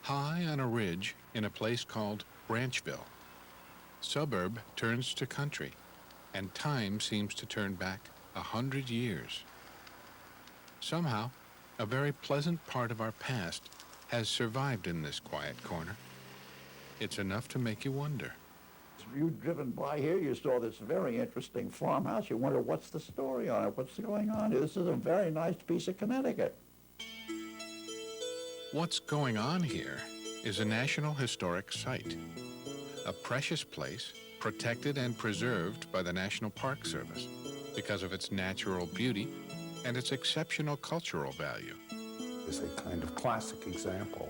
High on a ridge in a place called Branchville, suburb turns to country, and time seems to turn back 100 years. Somehow, a very pleasant part of our past has survived in this quiet corner. It's enough to make you wonder. You've driven by here, you saw this very interesting farmhouse. You wonder, what's the story on it? What's going on here? This is a very nice piece of Connecticut. What's going on here is a National Historic Site, a precious place protected and preserved by the National Park Service because of its natural beauty and its exceptional cultural value. It's a kind of classic example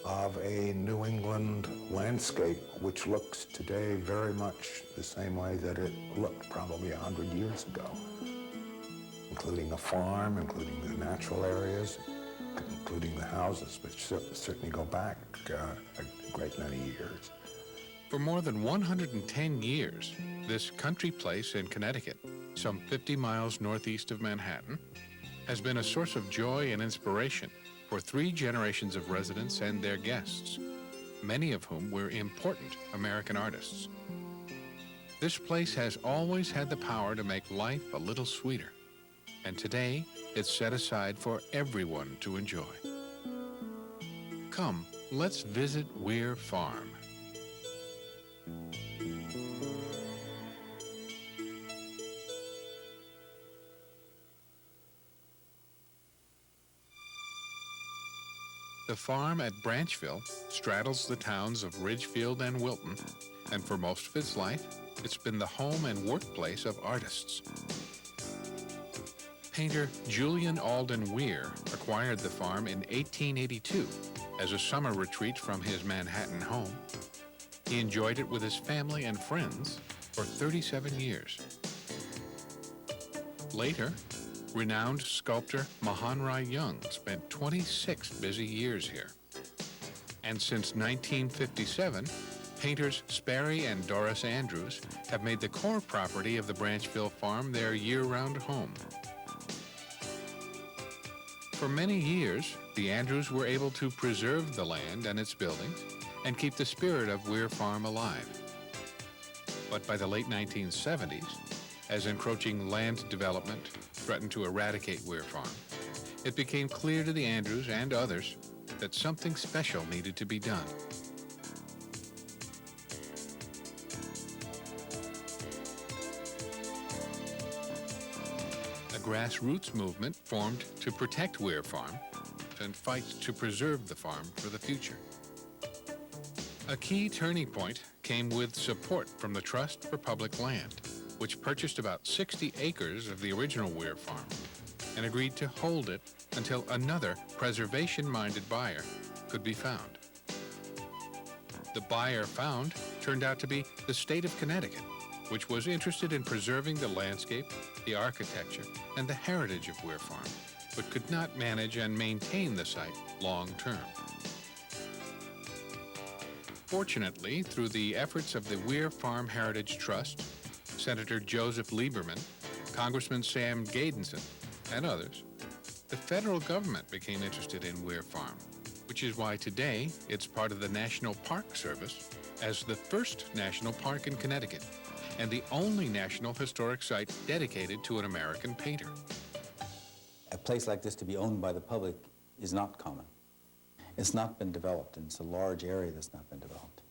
of a New England landscape which looks today very much the same way that it looked probably 100 years ago, including a farm, including the natural areas, including the houses, which certainly go back a great many years. For more than 110 years, this country place in Connecticut, some 50 miles northeast of Manhattan, has been a source of joy and inspiration for 3 generations of residents and their guests, many of whom were important American artists. This place has always had the power to make life a little sweeter, and today it's set aside for everyone to enjoy. Come, let's visit Weir Farm. The farm at Branchville straddles the towns of Ridgefield and Wilton, and for most of its life, it's been the home and workplace of artists. Painter Julian Alden Weir acquired the farm in 1882 as a summer retreat from his Manhattan home. He enjoyed it with his family and friends for 37 years. Later, renowned sculptor Mahan Rai Young spent 26 busy years here. And since 1957, painters Sperry and Doris Andrews have made the core property of the Branchville farm their year-round home. For many years, the Andrews were able to preserve the land and its buildings and keep the spirit of Weir Farm alive. But by the late 1970s, as encroaching land development threatened to eradicate Weir Farm, it became clear to the Andrews and others that something special needed to be done. A grassroots movement formed to protect Weir Farm and fight to preserve the farm for the future. A key turning point came with support from the Trust for Public Land, which purchased about 60 acres of the original Weir Farm and agreed to hold it until another preservation-minded buyer could be found. The buyer found turned out to be the state of Connecticut, which was interested in preserving the landscape, the architecture, and the heritage of Weir Farm, but could not manage and maintain the site long-term. Fortunately, through the efforts of the Weir Farm Heritage Trust, Senator Joseph Lieberman, Congressman Sam Gadenson, and others, the federal government became interested in Weir Farm, which is why today it's part of the National Park Service as the first national park in Connecticut and the only National Historic Site dedicated to an American painter. A place like this to be owned by the public is not common. It's not been developed, and it's a large area that's not been developed.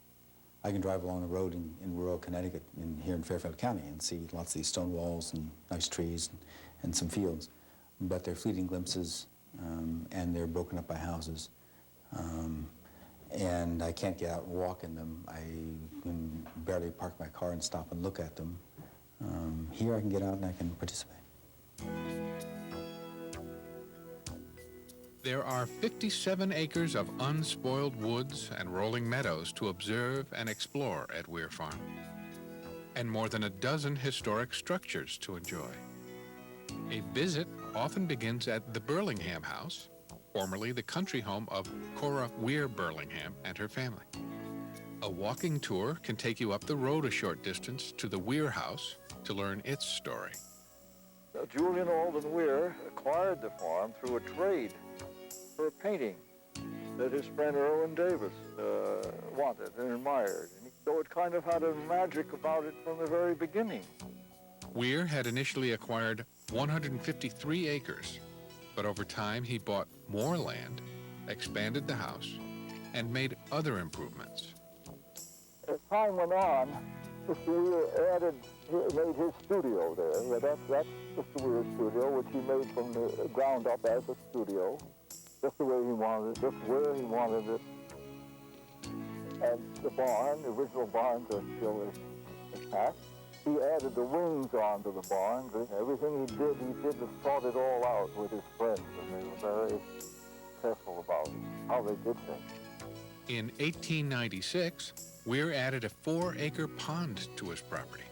I can drive along the road in rural Connecticut, here in Fairfield County, and see lots of these stone walls and nice trees and some fields. But they're fleeting glimpses, and they're broken up by houses. And I can't get out and walk in them. I can barely park my car and stop and look at them. Here I can get out and I can participate. There are 57 acres of unspoiled woods and rolling meadows to observe and explore at Weir Farm, and more than a dozen historic structures to enjoy. A visit often begins at the Burlingham House, formerly the country home of Cora Weir Burlingham and her family. A walking tour can take you up the road a short distance to the Weir House to learn its story. Julian Alden Weir acquired the farm through a trade for a painting that his friend Irwin Davis wanted and admired. And so it kind of had a magic about it from the very beginning. Weir had initially acquired 153 acres, but over time he bought more land, expanded the house, and made other improvements. As time went on, Mr. Weir made his studio there. Yeah, that's Mr. Weir's studio, which he made from the ground up as a studio, just the way he wanted it, just where he wanted it. And the barn, the original barns are still intact. He added the wings onto the barn. Everything he did to sort it all out with his friends, and they were very careful about how they did things. In 1896, Weir added a 4-acre pond to his property.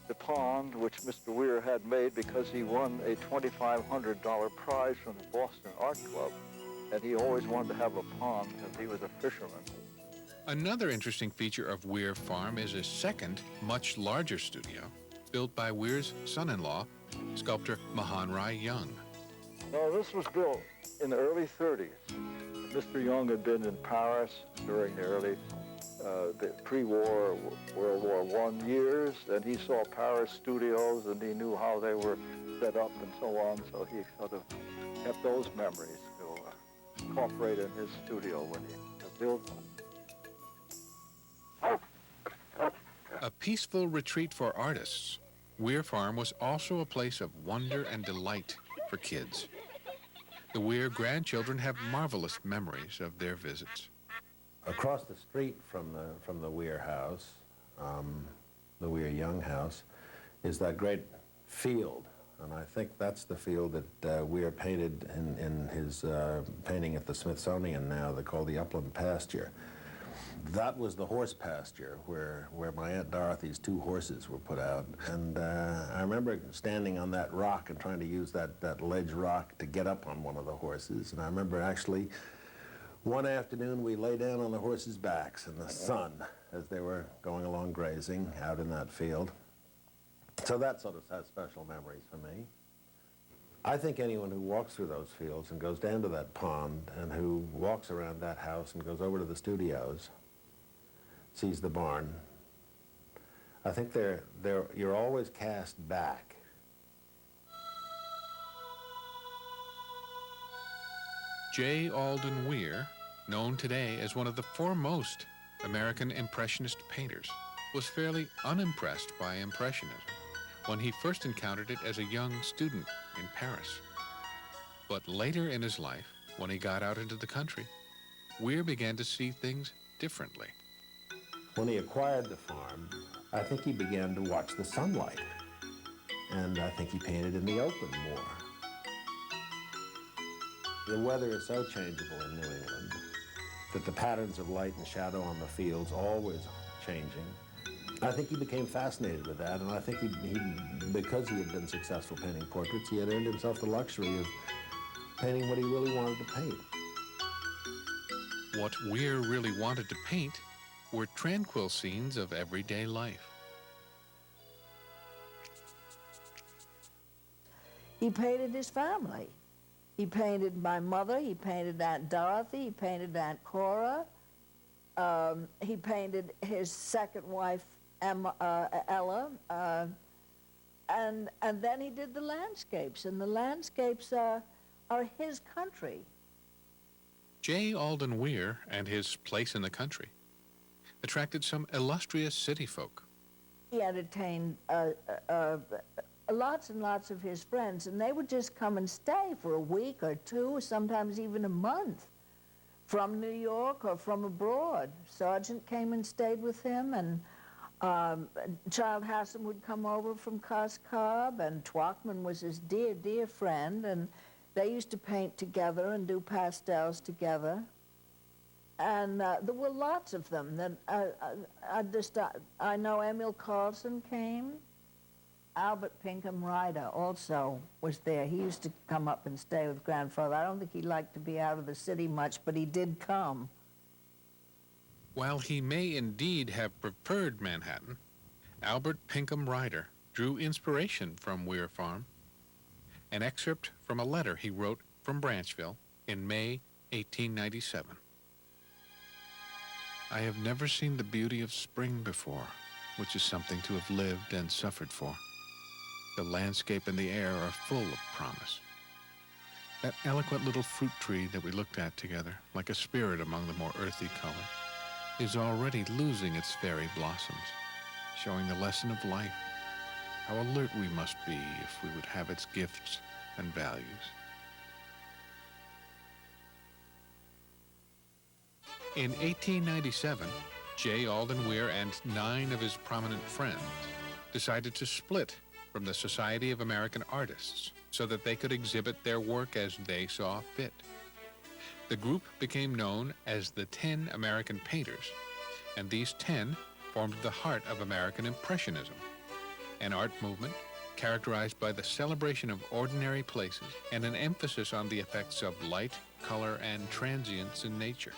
The pond, which Mr. Weir had made because he won a $2,500 prize from the Boston Art Club, and he always wanted to have a pond because he was a fisherman. Another interesting feature of Weir Farm is a second, much larger studio, built by Weir's son-in-law, sculptor Mahan Rai Young. Now, this was built in the early 30s. Mr. Young had been in Paris during the early the pre-war World War I years, and he saw Paris studios, and he knew how they were set up and so on, so he sort of kept those memories to incorporate in his studio when he built them. A peaceful retreat for artists, Weir Farm was also a place of wonder and delight for kids. The Weir grandchildren have marvelous memories of their visits. Across the street from the Weir house, the Weir Young house, is that great field. And I think that's the field that Weir painted in his painting at the Smithsonian now, they call the Upland Pasture. That was the horse pasture where my Aunt Dorothy's 2 horses were put out. And I remember standing on that rock and trying to use that ledge rock to get up on one of the horses. And I remember actually one afternoon we lay down on the horses' backs in the sun as they were going along grazing out in that field. So that sort of has special memories for me. I think anyone who walks through those fields and goes down to that pond and who walks around that house and goes over to the studios, sees the barn, I think you're always cast back. J. Alden Weir, known today as one of the foremost American Impressionist painters, was fairly unimpressed by Impressionism when he first encountered it as a young student in Paris. But later in his life, when he got out into the country, Weir began to see things differently. When he acquired the farm, I think he began to watch the sunlight, and I think he painted in the open more. The weather is so changeable in New England that the patterns of light and shadow on the fields always changing. I think he became fascinated with that, and I think he because he had been successful painting portraits, he had earned himself the luxury of painting what he really wanted to paint. What Weir really wanted to paint were tranquil scenes of everyday life. He painted his family. He painted my mother, he painted Aunt Dorothy, he painted Aunt Cora, he painted his second wife, Ella, and then he did the landscapes, and the landscapes are his country. J. Alden Weir and his place in the country attracted some illustrious city folk. He entertained lots and lots of his friends, and they would just come and stay for a week or 2, or sometimes even a month, from New York or from abroad. Sargent came and stayed with him, and Child Hassan would come over from Coscob, and Twachtman was his dear, dear friend, and they used to paint together and do pastels together. And there were lots of them. I know Emil Carlson came. Albert Pinkham Ryder also was there. He used to come up and stay with grandfather. I don't think he liked to be out of the city much, but he did come. While he may indeed have preferred Manhattan, Albert Pinkham Ryder drew inspiration from Weir Farm. An excerpt from a letter he wrote from Branchville in May 1897. I have never seen the beauty of spring before, which is something to have lived and suffered for. The landscape and the air are full of promise. That eloquent little fruit tree that we looked at together, like a spirit among the more earthy colors, is already losing its fairy blossoms, showing the lesson of life, how alert we must be if we would have its gifts and values. In 1897, J. Alden Weir and 9 of his prominent friends decided to split from the Society of American Artists so that they could exhibit their work as they saw fit. The group became known as the 10 American Painters, and these 10 formed the heart of American Impressionism, an art movement characterized by the celebration of ordinary places and an emphasis on the effects of light, color, and transience in nature.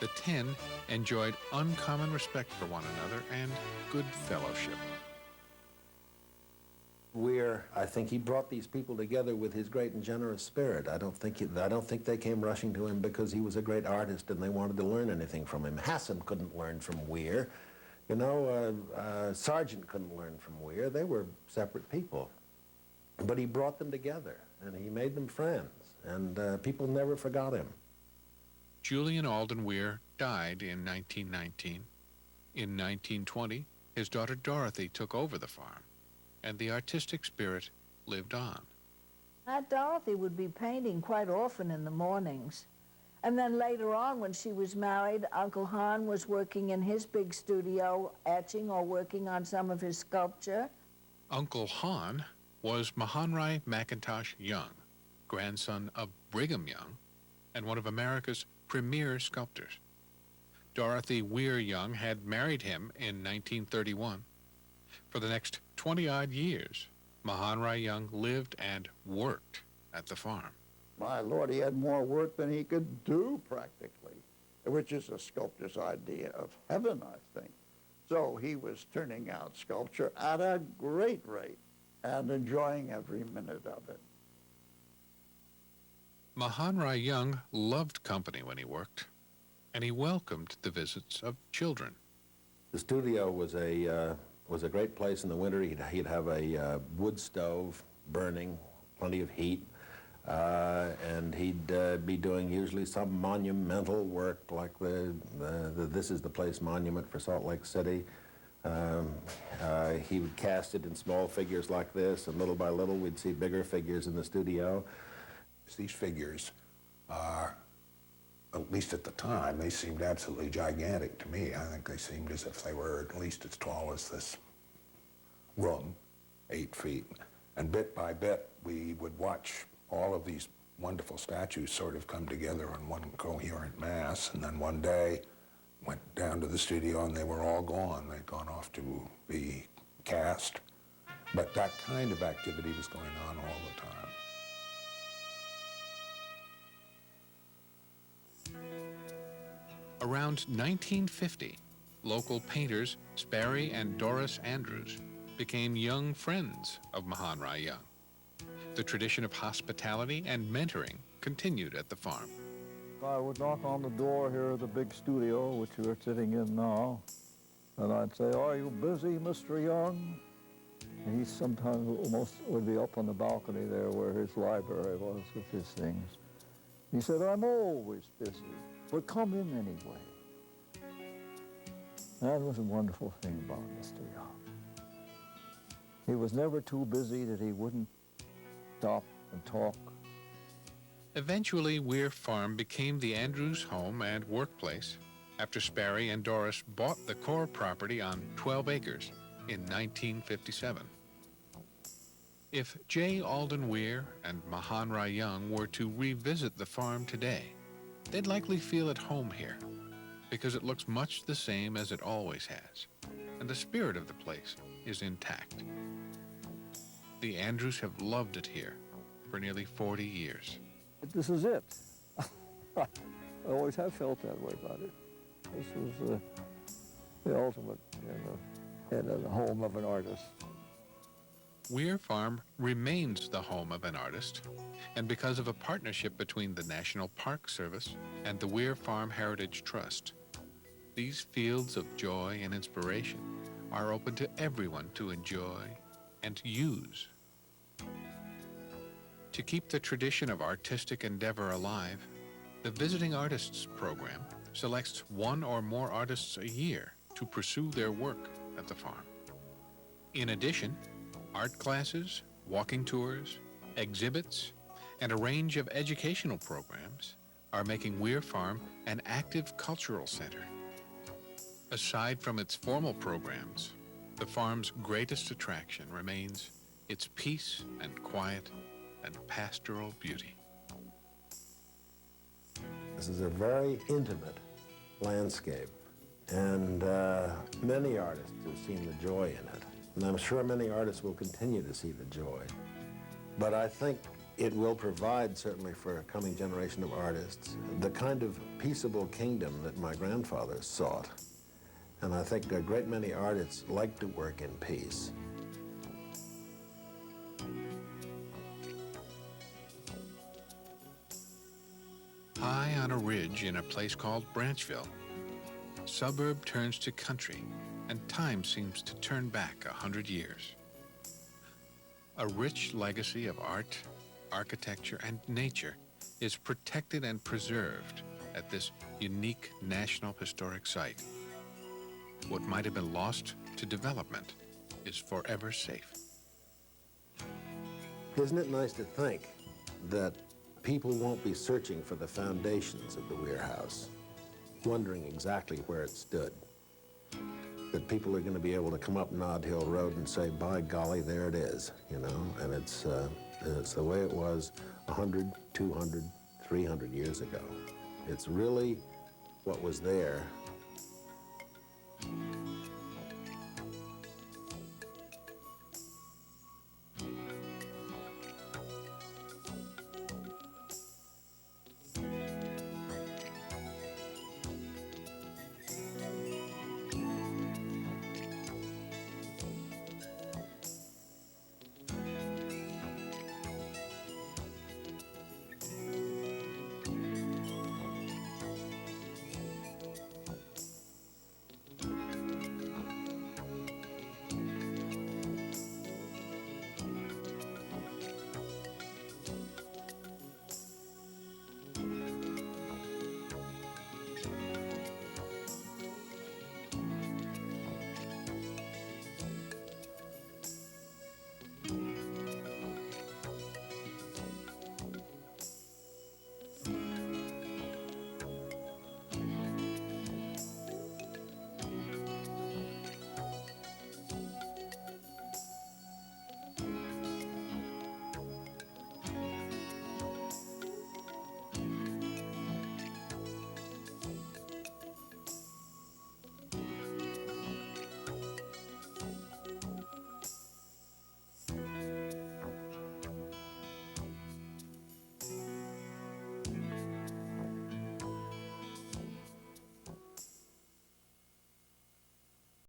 The 10 enjoyed uncommon respect for one another and good fellowship. Weir, I think he brought these people together with his great and generous spirit. I don't think they came rushing to him because he was a great artist and they wanted to learn anything from him. Hassan couldn't learn from Weir. You know, Sargent couldn't learn from Weir. They were separate people. But he brought them together and he made them friends, and people never forgot him. Julian Alden Weir died in 1919. In 1920, his daughter Dorothy took over the farm, and the artistic spirit lived on. Aunt Dorothy would be painting quite often in the mornings. And then later on, when she was married, Uncle Han was working in his big studio, etching or working on some of his sculpture. Uncle Han was Mahanrai McIntosh Young, grandson of Brigham Young, and one of America's premier sculptors. Dorothy Weir Young had married him in 1931. For the next 20-odd years, Mahanrai Young lived and worked at the farm. My Lord, he had more work than he could do, practically, which is a sculptor's idea of heaven, I think. So he was turning out sculpture at a great rate and enjoying every minute of it. Mahanrai Young loved company when he worked, and he welcomed the visits of children. The studio was a great place in the winter. He'd have a wood stove burning, plenty of heat, and he'd be doing usually some monumental work like the This Is the Place monument for Salt Lake City. He would cast it in small figures like this, and little by little we'd see bigger figures in the studio. These figures are, at least at the time, they seemed absolutely gigantic to me. I think they seemed as if they were at least as tall as this room, 8 feet. And bit by bit, we would watch all of these wonderful statues sort of come together in one coherent mass. And then one day, went down to the studio and they were all gone. They'd gone off to be cast. But that kind of activity was going on all the time. Around 1950, local painters Sperry and Doris Andrews became young friends of Mahanrai Young. The tradition of hospitality and mentoring continued at the farm. I would knock on the door here at the big studio, which you're sitting in now, and I'd say, "Are you busy, Mr. Young?" And he sometimes almost would be up on the balcony there where his library was with his things. He said, "I'm always busy, but come in anyway." That was a wonderful thing about Mr. Young. He was never too busy that he wouldn't stop and talk. Eventually, Weir Farm became the Andrews home and workplace after Sperry and Doris bought the core property on 12 acres in 1957. If J. Alden Weir and Mahanrai Young were to revisit the farm today, they'd likely feel at home here because it looks much the same as it always has, and the spirit of the place is intact. The Andrews have loved it here for nearly 40 years. This is it. I always have felt that way about it. This was the ultimate in the home of an artist. Weir Farm remains the home of an artist, and because of a partnership between the National Park Service and the Weir Farm Heritage Trust, these fields of joy and inspiration are open to everyone to enjoy and use. To keep the tradition of artistic endeavor alive, the Visiting Artists Program selects one or more artists a year to pursue their work at the farm. In addition, art classes, walking tours, exhibits, and a range of educational programs are making Weir Farm an active cultural center. Aside from its formal programs, the farm's greatest attraction remains its peace and quiet and pastoral beauty. This is a very intimate landscape, and many artists have seen the joy in it. And I'm sure many artists will continue to see the joy. But I think it will provide, certainly for a coming generation of artists, the kind of peaceable kingdom that my grandfather sought. And I think a great many artists like to work in peace. High on a ridge in a place called Branchville, suburb turns to country, and time seems to turn back 100 years. A rich legacy of art, architecture, and nature is protected and preserved at this unique National Historic Site. What might have been lost to development is forever safe. Isn't it nice to think that people won't be searching for the foundations of the Weir House, wondering exactly where it stood? That people are going to be able to come up Nod Hill Road and say, by golly, there it is, you know? And it's the way it was 100, 200, 300 years ago. It's really what was there